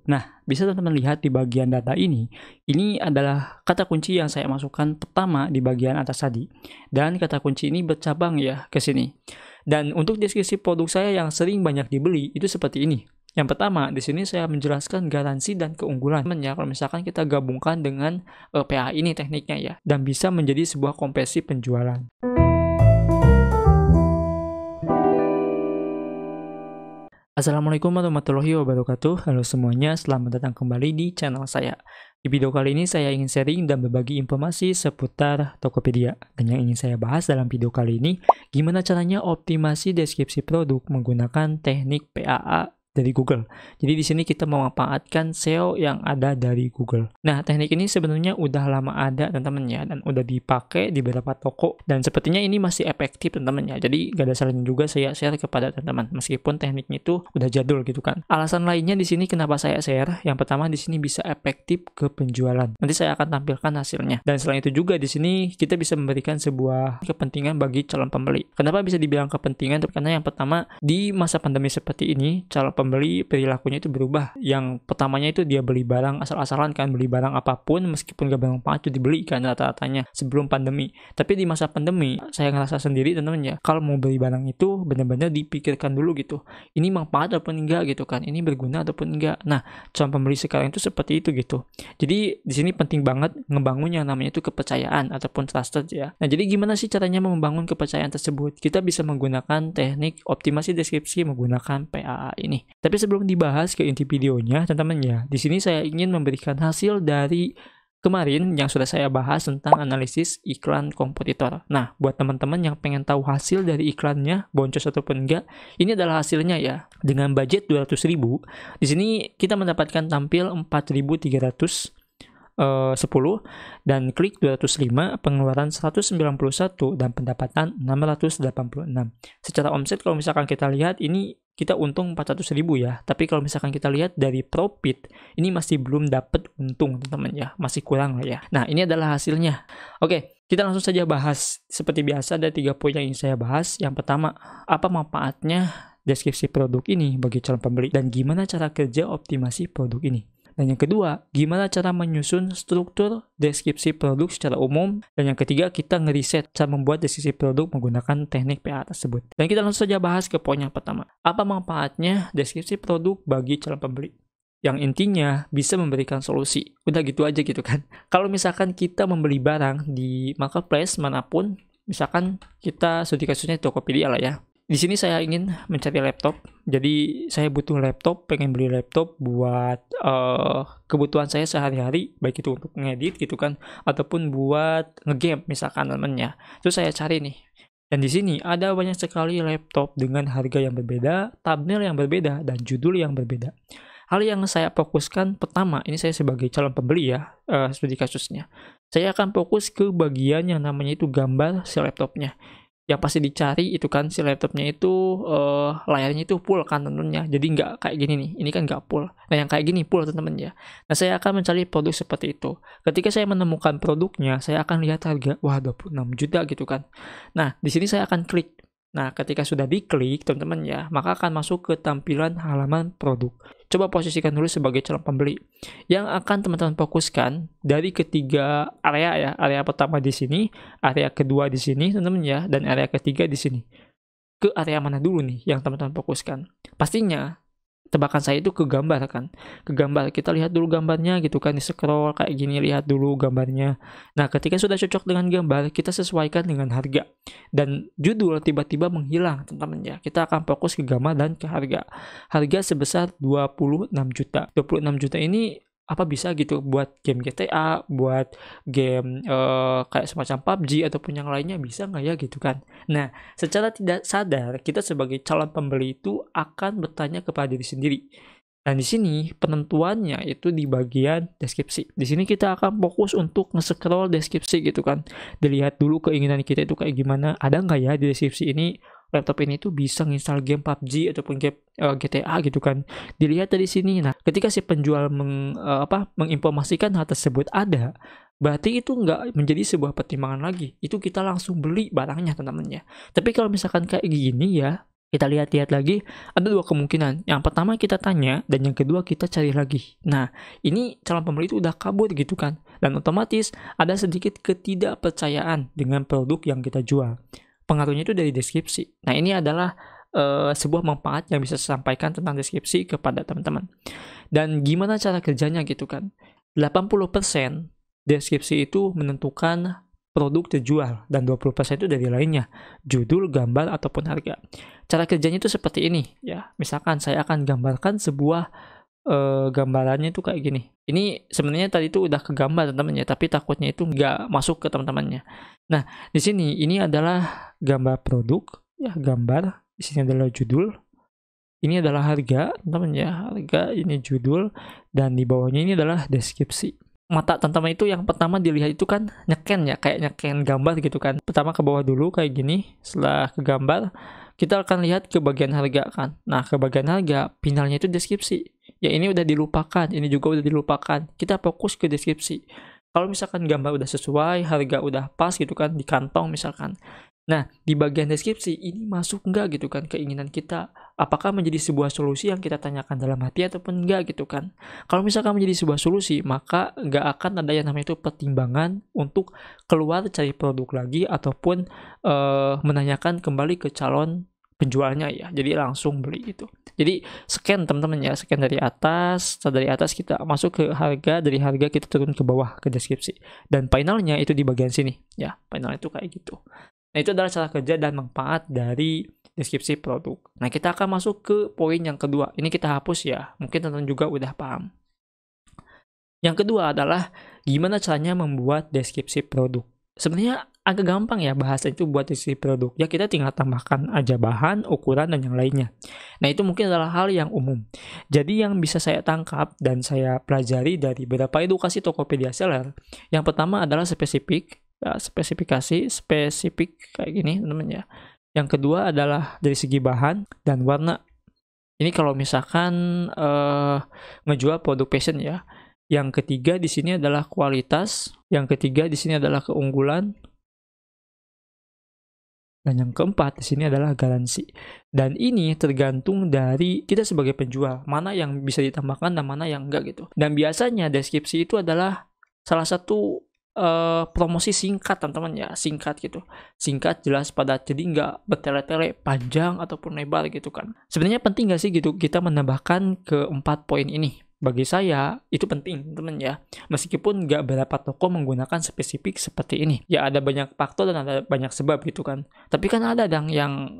Nah, bisa teman-teman lihat di bagian data ini adalah kata kunci yang saya masukkan pertama di bagian atas tadi. Dan kata kunci ini bercabang ya ke sini. Dan untuk deskripsi produk saya yang sering banyak dibeli itu seperti ini. Yang pertama, di sini saya menjelaskan garansi dan keunggulan. Ya, kalau misalkan kita gabungkan dengan PA ini tekniknya ya, dan bisa menjadi sebuah konversi penjualan. Assalamualaikum warahmatullahi wabarakatuh. Halo semuanya, selamat datang kembali di channel saya. Di video kali ini saya ingin sharing dan berbagi informasi seputar Tokopedia. Dan yang ingin saya bahas dalam video kali ini, gimana caranya optimasi deskripsi produk menggunakan teknik PAA dari Google. Jadi di sini kita memanfaatkan SEO yang ada dari Google. Nah, teknik ini sebenarnya udah lama ada teman-teman ya, dan udah dipakai di beberapa toko, dan sepertinya ini masih efektif teman-teman ya. Jadi gak ada salahnya juga saya share kepada teman-teman, meskipun tekniknya itu udah jadul gitu kan. Alasan lainnya di sini kenapa saya share, yang pertama di sini bisa efektif ke penjualan. Nanti saya akan tampilkan hasilnya. Dan selain itu juga di sini kita bisa memberikan sebuah kepentingan bagi calon pembeli. Kenapa bisa dibilang kepentingan? Karena yang pertama di masa pandemi seperti ini, calon pembeli perilakunya itu berubah. Yang pertamanya itu dia beli barang asal-asalan kan, beli barang apapun meskipun gak bermanfaat itu dibeli kan rata-ratanya sebelum pandemi. Tapi di masa pandemi saya ngerasa sendiri teman-teman ya, kalau mau beli barang itu benar-benar dipikirkan dulu gitu. Ini manfaat ataupun enggak gitu kan, ini berguna ataupun enggak. Nah, calon pembeli sekarang itu seperti itu gitu. Jadi di sini penting banget ngebangun yang namanya itu kepercayaan ataupun trusted ya. Nah, jadi gimana sih caranya membangun kepercayaan tersebut? Kita bisa menggunakan teknik optimasi deskripsi menggunakan PAA ini. Tapi sebelum dibahas ke inti videonya, teman-teman ya, di sini saya ingin memberikan hasil dari kemarin yang sudah saya bahas tentang analisis iklan kompetitor. Nah, buat teman-teman yang pengen tahu hasil dari iklannya, boncos ataupun enggak, ini adalah hasilnya ya. Dengan budget 200.000, di sini kita mendapatkan tampil 4.310 dan klik 205, pengeluaran 191 dan pendapatan 686. Secara omset kalau misalkan kita lihat ini kita untung 400.000 ya. Tapi kalau misalkan kita lihat dari profit, ini masih belum dapat untung teman-teman ya. Masih kurang lah ya. Nah, ini adalah hasilnya. Oke, kita langsung saja bahas. Seperti biasa ada 3 poin yang ingin saya bahas. Yang pertama, apa manfaatnya deskripsi produk ini bagi calon pembeli dan gimana cara kerja optimasi produk ini. Dan yang kedua, gimana cara menyusun struktur deskripsi produk secara umum. Dan yang ketiga, kita ngeriset cara membuat deskripsi produk menggunakan teknik PA tersebut. Dan kita langsung saja bahas ke poin yang pertama. Apa manfaatnya deskripsi produk bagi calon pembeli? Yang intinya bisa memberikan solusi. Udah gitu aja gitu kan. Kalau misalkan kita membeli barang di marketplace manapun, misalkan kita studi kasusnya Tokopedia lah ya. Di sini saya ingin mencari laptop, jadi saya butuh laptop, pengen beli laptop buat kebutuhan saya sehari-hari, baik itu untuk ngedit gitu kan, ataupun buat ngegame misalkan namanya. Terus saya cari nih, dan di sini ada banyak sekali laptop dengan harga yang berbeda, thumbnail yang berbeda, dan judul yang berbeda. Hal yang saya fokuskan pertama, ini saya sebagai calon pembeli ya, studi kasusnya. Saya akan fokus ke bagian yang namanya itu gambar si laptopnya. Yang pasti dicari itu kan si laptopnya itu layarnya itu full kan tentunya, jadi nggak kayak gini nih, ini kan nggak full. Nah, yang kayak gini full teman-teman ya. Nah, saya akan mencari produk seperti itu. Ketika saya menemukan produknya, saya akan lihat harga, wah 26 juta gitu kan. Nah, di sini saya akan klik. Nah, ketika sudah diklik teman-teman ya, maka akan masuk ke tampilan halaman produk. Coba posisikan dulu sebagai calon pembeli. Yang akan teman-teman fokuskan dari ketiga area ya. Area pertama di sini, area kedua di sini teman-teman ya, dan area ketiga di sini. Ke area mana dulu nih yang teman-teman fokuskan? Pastinya tebakan saya itu ke gambar kan. Ke gambar, kita lihat dulu gambarnya gitu kan, di scroll kayak gini, lihat dulu gambarnya. Nah, ketika sudah cocok dengan gambar, kita sesuaikan dengan harga. Dan judul tiba-tiba menghilang teman-teman ya. Kita akan fokus ke gambar dan ke harga. Harga sebesar 26 juta. 26 juta ini apa bisa gitu buat game GTA, buat game kayak semacam PUBG ataupun yang lainnya, bisa nggak ya gitu kan. Nah, secara tidak sadar kita sebagai calon pembeli itu akan bertanya kepada diri sendiri. Dan di sini penentuannya itu di bagian deskripsi. Di sini kita akan fokus untuk nge-scroll deskripsi gitu kan. Dilihat dulu keinginan kita itu kayak gimana. Ada nggak ya di deskripsi ini laptop ini tuh bisa nginstal game PUBG ataupun game GTA gitu kan. Dilihat dari sini. Nah, ketika si penjual menginformasikan hal tersebut ada, berarti itu nggak menjadi sebuah pertimbangan lagi. Itu kita langsung beli barangnya teman-teman ya. Tapi kalau misalkan kayak gini ya, Kita lihat-lihat lagi, ada dua kemungkinan. Yang pertama kita tanya, dan yang kedua kita cari lagi. Nah, ini calon pembeli itu udah kabur gitu kan. Dan otomatis ada sedikit ketidakpercayaan dengan produk yang kita jual. Pengaruhnya itu dari deskripsi. Nah, ini adalah sebuah manfaat yang bisa saya sampaikan tentang deskripsi kepada teman-teman. Dan gimana cara kerjanya gitu kan. 80% deskripsi itu menentukan produk terjual, dan 20% itu dari lainnya, judul, gambar, ataupun harga. Cara kerjanya itu seperti ini ya. Misalkan saya akan gambarkan sebuah gambarannya itu kayak gini. Ini sebenarnya tadi itu udah kegambar teman-teman ya, tapi takutnya itu nggak masuk ke teman-temannya. Nah, di sini ini adalah gambar produk ya, gambar. Di sini adalah judul. Ini adalah harga, teman-teman ya. Harga, ini judul, dan di bawahnya ini adalah deskripsi. Mata teman-teman itu yang pertama dilihat itu kan nyeken ya, kayak nyeken gambar gitu kan. Pertama ke bawah dulu kayak gini, setelah ke gambar kita akan lihat ke bagian harga kan. Nah, ke bagian harga finalnya itu deskripsi. Ya, ini udah dilupakan, ini juga udah dilupakan. Kita fokus ke deskripsi. Kalau misalkan gambar udah sesuai, harga udah pas gitu kan di kantong misalkan. Nah, di bagian deskripsi ini masuk nggak gitu kan keinginan kita? Apakah menjadi sebuah solusi yang kita tanyakan dalam hati ataupun enggak gitu kan? Kalau misalkan menjadi sebuah solusi, maka nggak akan ada yang namanya itu pertimbangan untuk keluar cari produk lagi ataupun menanyakan kembali ke calon penjualnya ya. Jadi langsung beli gitu. Jadi scan teman-teman ya, scan dari atas, setelah dari atas kita masuk ke harga, dari harga kita turun ke bawah ke deskripsi. Dan finalnya itu di bagian sini ya. Final itu kayak gitu. Nah, itu adalah cara kerja dan manfaat dari deskripsi produk. Nah, kita akan masuk ke poin yang kedua. Ini kita hapus ya. Mungkin teman-teman juga udah paham. Yang kedua adalah gimana caranya membuat deskripsi produk. Sebenarnya agak gampang ya bahasa itu buat deskripsi produk. Ya, kita tinggal tambahkan aja bahan, ukuran, dan yang lainnya. Nah, itu mungkin adalah hal yang umum. Jadi yang bisa saya tangkap dan saya pelajari dari beberapa edukasi Tokopedia Seller, yang pertama adalah spesifik. Ya, spesifik kayak gini teman-teman ya. Yang kedua adalah dari segi bahan dan warna. Ini kalau misalkan ngejual produk fashion ya. Yang ketiga di sini adalah kualitas. Yang ketiga di sini adalah keunggulan. Dan yang keempat di sini adalah garansi. Dan ini tergantung dari kita sebagai penjual, mana yang bisa ditambahkan dan mana yang enggak gitu. Dan biasanya deskripsi itu adalah salah satu promosi singkat teman-teman ya, singkat gitu, singkat, jelas, padat, jadi nggak bertele-tele panjang ataupun lebar gitu kan. Sebenarnya penting nggak sih gitu kita menambahkan ke 4 poin ini? Bagi saya itu penting teman ya, meskipun nggak berapa toko menggunakan spesifik seperti ini ya. Ada banyak faktor dan ada banyak sebab gitu kan, tapi kan ada dong yang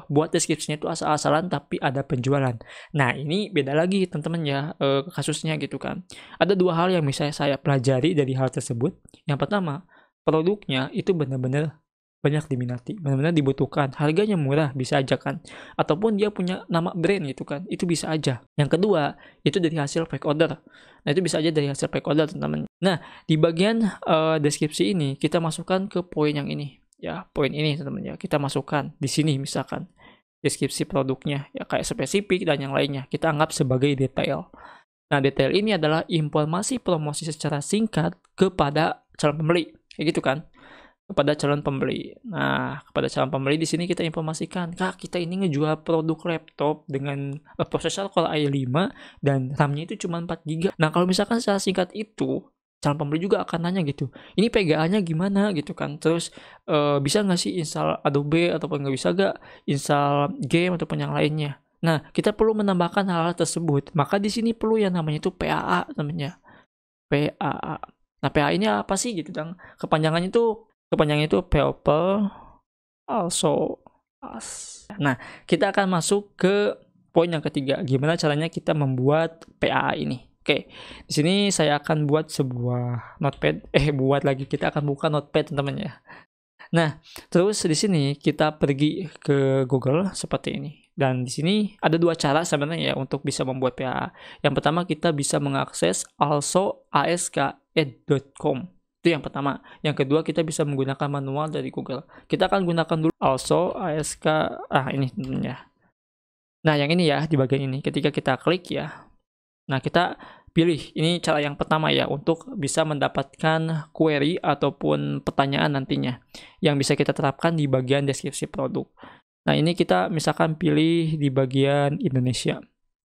buat deskripsinya itu asal-asalan tapi ada penjualan. Nah, ini beda lagi teman-teman ya, kasusnya gitu kan. Ada dua hal yang bisa saya pelajari dari hal tersebut. Yang pertama, produknya itu benar-benar banyak diminati, benar-benar dibutuhkan, harganya murah bisa aja kan, ataupun dia punya nama brand gitu kan, itu bisa aja. Yang kedua, itu dari hasil fake order. Nah, itu bisa aja dari hasil fake order teman-teman. Nah, di bagian deskripsi ini kita masukkan ke poin yang ini ya, poin ini teman-teman ya, kita masukkan di sini misalkan deskripsi produknya ya, kayak spesifik dan yang lainnya kita anggap sebagai detail. Nah, detail ini adalah informasi promosi secara singkat kepada calon pembeli, kayak gitu kan, kepada calon pembeli. Nah, kepada calon pembeli di sini kita informasikan, Kak, kita ini ngejual produk laptop dengan prosesor Core i5 dan RAM-nya itu cuma 4 GB. Nah, kalau misalkan secara singkat itu, calon pembeli juga akan nanya gitu, ini PGA-nya gimana gitu kan, terus bisa nggak sih install Adobe ataupun nggak bisa nggak install game ataupun yang lainnya. Nah, kita perlu menambahkan hal-hal tersebut. Maka di sini perlu yang namanya itu PAA namanya. PAA. Nah, PAA ini apa sih gitu, Dang? Kepanjangannya itu people also us. Nah, kita akan masuk ke poin yang ketiga. Gimana caranya kita membuat PAA ini? Oke, di sini saya akan buat sebuah notepad. Kita akan buka notepad teman-teman ya. Nah, terus di sini kita pergi ke Google seperti ini. Dan di sini ada dua cara sebenarnya ya untuk bisa membuat PAA. Yang pertama, kita bisa mengakses also.ask.ed.com. Itu yang pertama. Yang kedua, kita bisa menggunakan manual dari Google. Kita akan gunakan dulu also.ask. Ini tentunya. Nah, yang ini ya, di bagian ini. Ketika kita klik ya. Nah, kita pilih. Ini cara yang pertama ya, untuk bisa mendapatkan query ataupun pertanyaan nantinya yang bisa kita terapkan di bagian deskripsi produk. Nah, ini kita misalkan pilih di bagian Indonesia.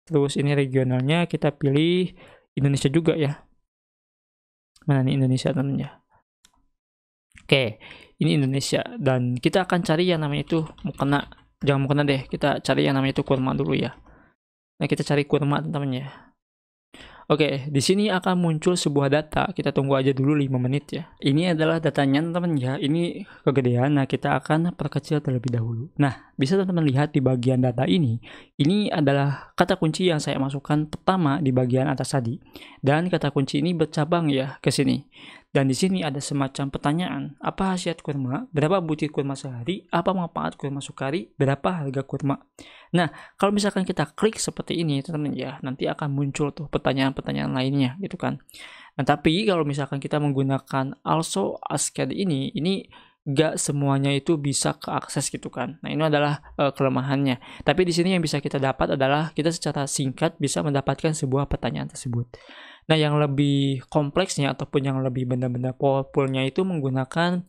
Terus ini regionalnya kita pilih Indonesia juga ya. Mana nih Indonesia namanya? Oke, ini Indonesia. Dan kita akan cari yang namanya itu mukena. Jangan mukena deh, kita cari yang namanya itu kurma dulu ya. Nah, kita cari kurma teman-teman ya. Oke, di sini akan muncul sebuah data. Kita tunggu aja dulu 5 menit ya. Ini adalah datanya teman-teman ya. Ini kegedean. Nah, kita akan perkecil terlebih dahulu. Nah, bisa teman-teman lihat di bagian data ini. Ini adalah kata kunci yang saya masukkan pertama di bagian atas tadi. Dan kata kunci ini bercabang ya ke sini. Dan di sini ada semacam pertanyaan. Apa khasiat kurma? Berapa butir kurma sehari? Apa manfaat kurma sukari? Berapa harga kurma? Nah, kalau misalkan kita klik seperti ini, teman-teman ya, nanti akan muncul tuh pertanyaan-pertanyaan lainnya gitu kan. Nah, tapi kalau misalkan kita menggunakan also asked ini gak semuanya itu bisa keakses gitu kan. Nah, ini adalah kelemahannya. Tapi di sini yang bisa kita dapat adalah kita secara singkat bisa mendapatkan sebuah pertanyaan tersebut. Nah, yang lebih kompleksnya ataupun yang lebih benar-benar powerfulnya itu menggunakan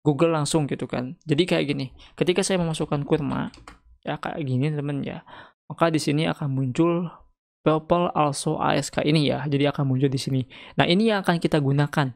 Google langsung gitu kan. Jadi kayak gini, ketika saya memasukkan kurma, ya kayak gini teman ya, maka di sini akan muncul Purple also ASK ini ya, jadi akan muncul di sini. Nah, ini yang akan kita gunakan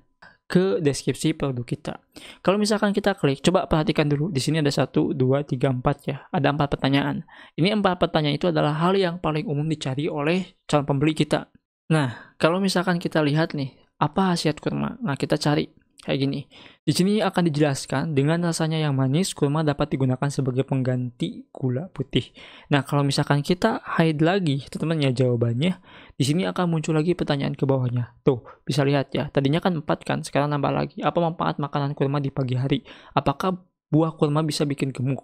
ke deskripsi produk kita. Kalau misalkan kita klik, coba perhatikan dulu, di sini ada 1, 2, 3, 4 ya, ada 4 pertanyaan. Ini 4 pertanyaan itu adalah hal yang paling umum dicari oleh calon pembeli kita. Nah, kalau misalkan kita lihat nih, apa khasiat kurma? Nah, kita cari kayak gini. Di sini akan dijelaskan dengan rasanya yang manis, kurma dapat digunakan sebagai pengganti gula putih. Nah, kalau misalkan kita hide lagi, teman-teman ya jawabannya, di sini akan muncul lagi pertanyaan ke bawahnya. Tuh, bisa lihat ya. Tadinya kan 4 kan, sekarang nambah lagi. Apa manfaat makanan kurma di pagi hari? Apakah buah kurma bisa bikin gemuk?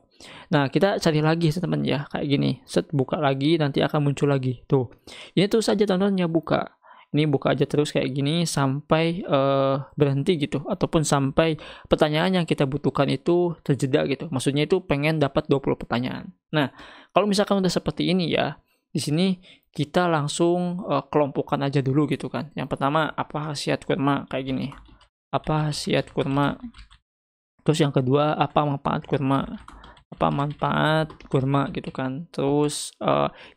Nah, kita cari lagi teman-teman ya, kayak gini. Set, buka lagi, nanti akan muncul lagi. Tuh, ini terus saja teman-teman ya buka. Ini buka aja terus kayak gini sampai berhenti gitu. Ataupun sampai pertanyaan yang kita butuhkan itu terjeda gitu. Maksudnya itu pengen dapat 20 pertanyaan. Nah, kalau misalkan udah seperti ini ya, di sini kita langsung kelompokkan aja dulu gitu kan. Yang pertama, apa khasiat kurma? Kayak gini. Apa khasiat kurma? Terus yang kedua, apa manfaat kurma? Apa manfaat kurma gitu kan. Terus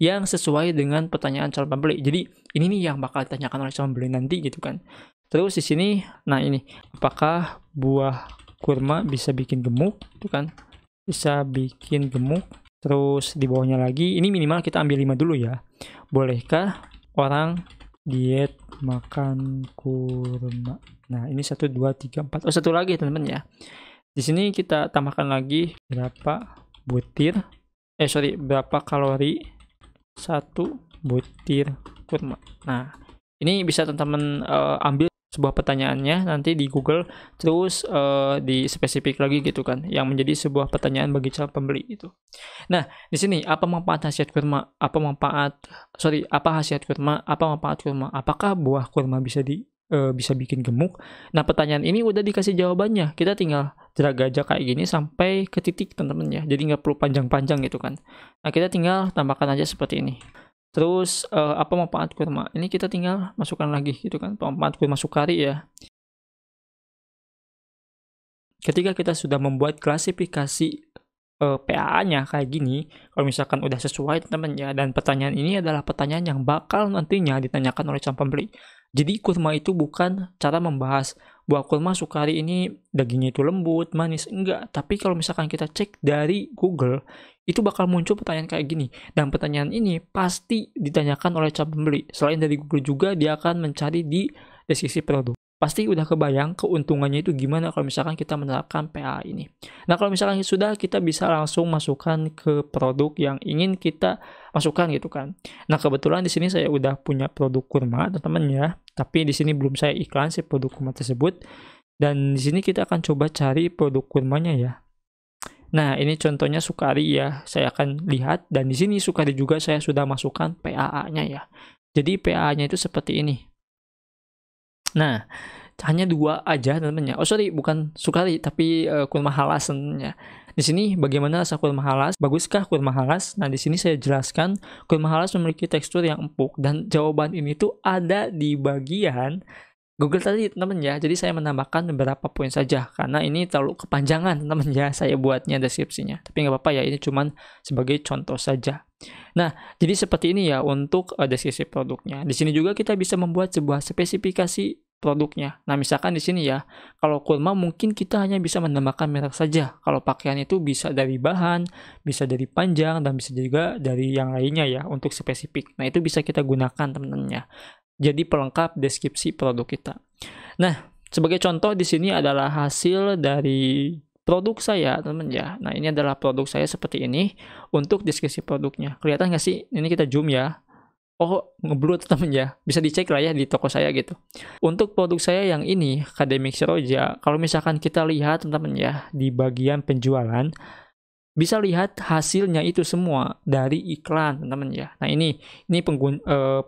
yang sesuai dengan pertanyaan calon pembeli. Jadi ini nih yang bakal ditanyakan oleh calon pembeli nanti gitu kan. Terus di sini, nah ini, apakah buah kurma bisa bikin gemuk gitu kan? Bisa bikin gemuk. Terus di bawahnya lagi, ini minimal kita ambil 5 dulu ya. Bolehkah orang diet makan kurma? Nah, ini 1, 2, 3, 4. Oh, satu lagi teman-teman ya. Di sini kita tambahkan lagi berapa kalori 1 butir kurma. Nah, ini bisa teman-teman ambil sebuah pertanyaannya nanti di Google, terus di spesifik lagi gitu kan, yang menjadi sebuah pertanyaan bagi calon pembeli itu. Nah, di sini apa khasiat kurma? Apa khasiat kurma? Apa manfaat kurma? Apakah buah kurma bisa bikin gemuk? Nah, pertanyaan ini udah dikasih jawabannya. Kita tinggal drag aja kayak gini sampai ke titik teman-teman ya. Jadi nggak perlu panjang-panjang gitu kan. Nah, kita tinggal tambahkan aja seperti ini. Terus apa manfaat kurma? Ini kita tinggal masukkan lagi gitu kan. Manfaat kurma sukari ya. Ketika kita sudah membuat klasifikasi PAA-nya kayak gini, kalau misalkan udah sesuai teman-teman ya, dan pertanyaan ini adalah pertanyaan yang bakal nantinya ditanyakan oleh calon pembeli. Jadi kurma itu bukan cara membahas buah kurma sukari ini dagingnya itu lembut, manis, enggak. Tapi kalau misalkan kita cek dari Google, itu bakal muncul pertanyaan kayak gini. Dan pertanyaan ini pasti ditanyakan oleh calon pembeli. Selain dari Google juga, dia akan mencari di deskripsi produk. Pasti udah kebayang keuntungannya itu gimana kalau misalkan kita menerapkan PA ini. Nah, kalau misalkan sudah, kita bisa langsung masukkan ke produk yang ingin kita masukkan gitu kan. Nah, kebetulan di sini saya udah punya produk kurma, teman-teman ya. Tapi di sini belum saya iklan si produk kurma tersebut. Dan di sini kita akan coba cari produk kurmanya ya. Nah, ini contohnya sukari ya. Saya akan lihat, dan di sini sukari juga saya sudah masukkan PAA-nya ya. Jadi PAA-nya itu seperti ini. Nah, hanya 2 aja teman-teman ya. Oh sorry, bukan sukari tapi kurma halas teman-teman ya. Di sini bagaimana rasa kurma halas? Baguskah kurma halas? Nah, di sini saya jelaskan kurma halas memiliki tekstur yang empuk, dan jawaban ini tuh ada di bagian Google tadi teman-teman ya. Jadi saya menambahkan beberapa poin saja karena ini terlalu kepanjangan teman-teman ya saya buatnya deskripsinya. Tapi nggak apa-apa ya, ini cuman sebagai contoh saja. Nah, jadi seperti ini ya untuk deskripsi produknya. Di sini juga kita bisa membuat sebuah spesifikasi produknya. Nah, misalkan di sini ya, kalau kurma mungkin kita hanya bisa menambahkan merek saja. Kalau pakaian itu bisa dari bahan, bisa dari panjang, dan bisa juga dari yang lainnya ya untuk spesifik. Nah, itu bisa kita gunakan teman-teman ya. Jadi pelengkap deskripsi produk kita. Nah, sebagai contoh di sini adalah hasil dari produk saya, teman ya. Nah, ini adalah produk saya seperti ini untuk deskripsi produknya. Kelihatan nggak sih? Ini kita zoom ya. Oh, ngeblur teman ya. Bisa dicek lah ya di toko saya gitu. Untuk produk saya yang ini, Academic Seroja, kalau misalkan kita lihat teman-teman ya, di bagian penjualan, bisa lihat hasilnya itu semua dari iklan teman-teman ya. Nah ini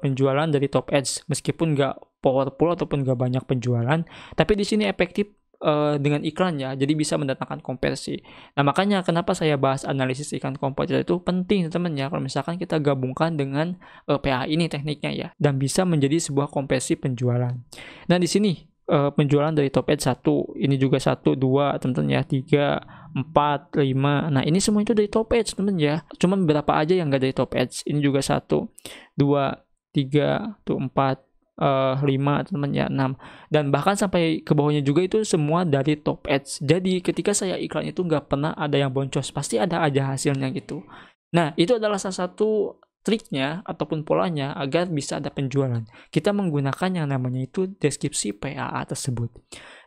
penjualan dari Top Ads meskipun nggak powerful ataupun nggak banyak penjualan, tapi di sini efektif dengan iklan ya, jadi bisa mendatangkan konversi. Nah makanya kenapa saya bahas analisis iklan kompetitor itu penting teman-teman ya, kalau misalkan kita gabungkan dengan PA ini tekniknya ya, dan bisa menjadi sebuah konversi penjualan. Nah di sini penjualan dari Top Ads 1, ini juga 1, 2 teman-teman ya, 3, 4, 5. Nah, ini semua itu dari Top Ads, teman ya. Cuma beberapa aja yang nggak dari Top Ads. Ini juga 1, 2, 3, 4, 5, teman ya, 6. Dan bahkan sampai ke bawahnya juga itu semua dari Top Ads. Jadi, ketika saya iklan itu nggak pernah ada yang boncos. Pasti ada aja hasilnya gitu. Nah, itu adalah salah satu triknya ataupun polanya agar bisa ada penjualan. Kita menggunakan yang namanya itu deskripsi PAA tersebut.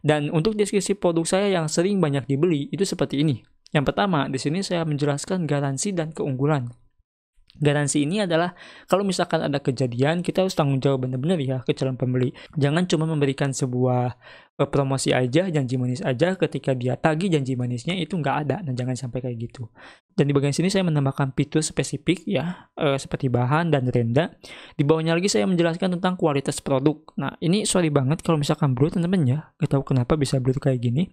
Dan untuk deskripsi produk saya yang sering banyak dibeli itu seperti ini. Yang pertama, di sini saya menjelaskan garansi dan keunggulan. Garansi ini adalah kalau misalkan ada kejadian, kita harus tanggung jawab benar-benar ya ke calon pembeli. Jangan cuma memberikan sebuah promosi aja, janji manis aja, ketika dia tagih janji manisnya itu nggak ada. Nah, jangan sampai kayak gitu. Dan di bagian sini saya menambahkan fitur spesifik ya, seperti bahan dan renda. Di bawahnya lagi saya menjelaskan tentang kualitas produk. Nah, ini sorry banget kalau misalkan blur teman-teman ya. Gak tahu kenapa bisa blur kayak gini.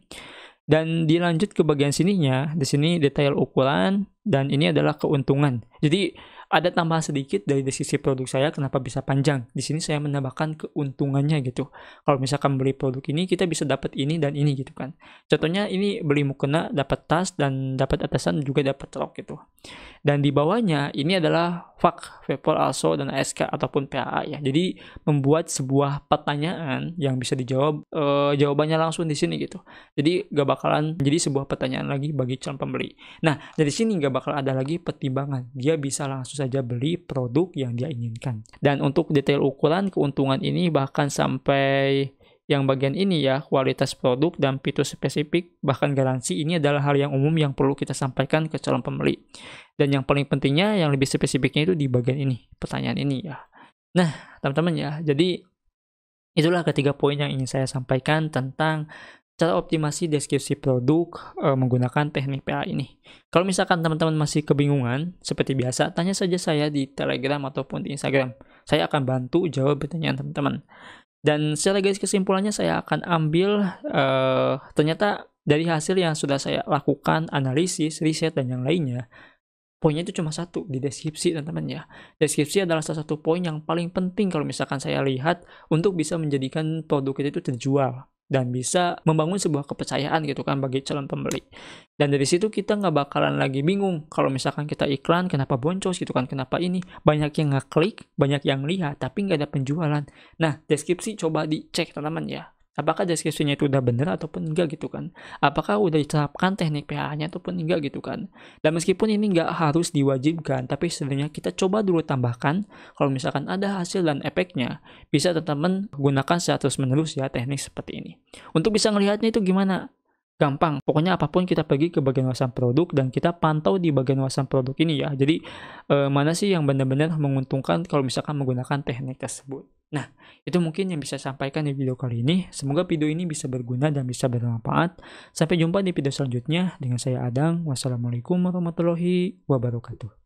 Dan dilanjut ke bagian sininya, di sini detail ukuran, dan ini adalah keuntungan. Jadi ada tambahan sedikit dari sisi produk saya kenapa bisa panjang. Di sini saya menambahkan keuntungannya gitu. Kalau misalkan beli produk ini, kita bisa dapat ini dan ini gitu kan. Contohnya ini beli mukena dapat tas dan dapat atasan juga dapat rok gitu. Dan di bawahnya ini adalah FAQ, Vapor Also dan ASK ataupun PAA ya. Jadi membuat sebuah pertanyaan yang bisa dijawab, jawabannya langsung di sini gitu. Jadi gak bakalan jadi sebuah pertanyaan lagi bagi calon pembeli. Nah, dari sini gak bakal ada lagi pertimbangan. Dia bisa langsung saja beli produk yang dia inginkan. Dan untuk detail ukuran keuntungan ini bahkan sampai yang bagian ini ya, kualitas produk dan fitur spesifik, bahkan garansi, ini adalah hal yang umum yang perlu kita sampaikan ke calon pembeli. Dan yang paling pentingnya, yang lebih spesifiknya itu di bagian ini, pertanyaan ini ya. Nah, teman-teman ya, jadi itulah ketiga poin yang ingin saya sampaikan tentang cara optimasi deskripsi produk menggunakan teknik PA ini. Kalau misalkan teman-teman masih kebingungan, seperti biasa, tanya saja saya di Telegram ataupun di Instagram. Saya akan bantu jawab pertanyaan teman-teman. Dan secara garis kesimpulannya saya akan ambil ternyata dari hasil yang sudah saya lakukan, analisis, riset, dan yang lainnya, poinnya itu cuma satu di deskripsi teman-teman ya. Deskripsi adalah salah satu poin yang paling penting kalau misalkan saya lihat untuk bisa menjadikan produk itu terjual dan bisa membangun sebuah kepercayaan gitu kan bagi calon pembeli. Dan dari situ kita nggak bakalan lagi bingung kalau misalkan kita iklan kenapa boncos gitu kan, kenapa ini banyak yang ngeklik, banyak yang lihat tapi nggak ada penjualan. Nah, deskripsi coba dicek teman-teman ya. Apakah deskripsinya itu udah benar ataupun enggak gitu kan? Apakah udah diterapkan teknik PH-nya ataupun enggak gitu kan? Dan meskipun ini nggak harus diwajibkan, tapi sebenarnya kita coba dulu tambahkan. Kalau misalkan ada hasil dan efeknya, bisa teman-teman gunakan secara terus-menerus ya teknik seperti ini. Untuk bisa ngelihatnya itu gimana? Gampang, pokoknya apapun kita pergi ke bagian wawasan produk dan kita pantau di bagian wawasan produk ini ya. Jadi mana sih yang benar-benar menguntungkan kalau misalkan menggunakan teknik tersebut. Nah, itu mungkin yang bisa saya sampaikan di video kali ini. Semoga video ini bisa berguna dan bisa bermanfaat. Sampai jumpa di video selanjutnya dengan saya Adang. Wassalamualaikum warahmatullahi wabarakatuh.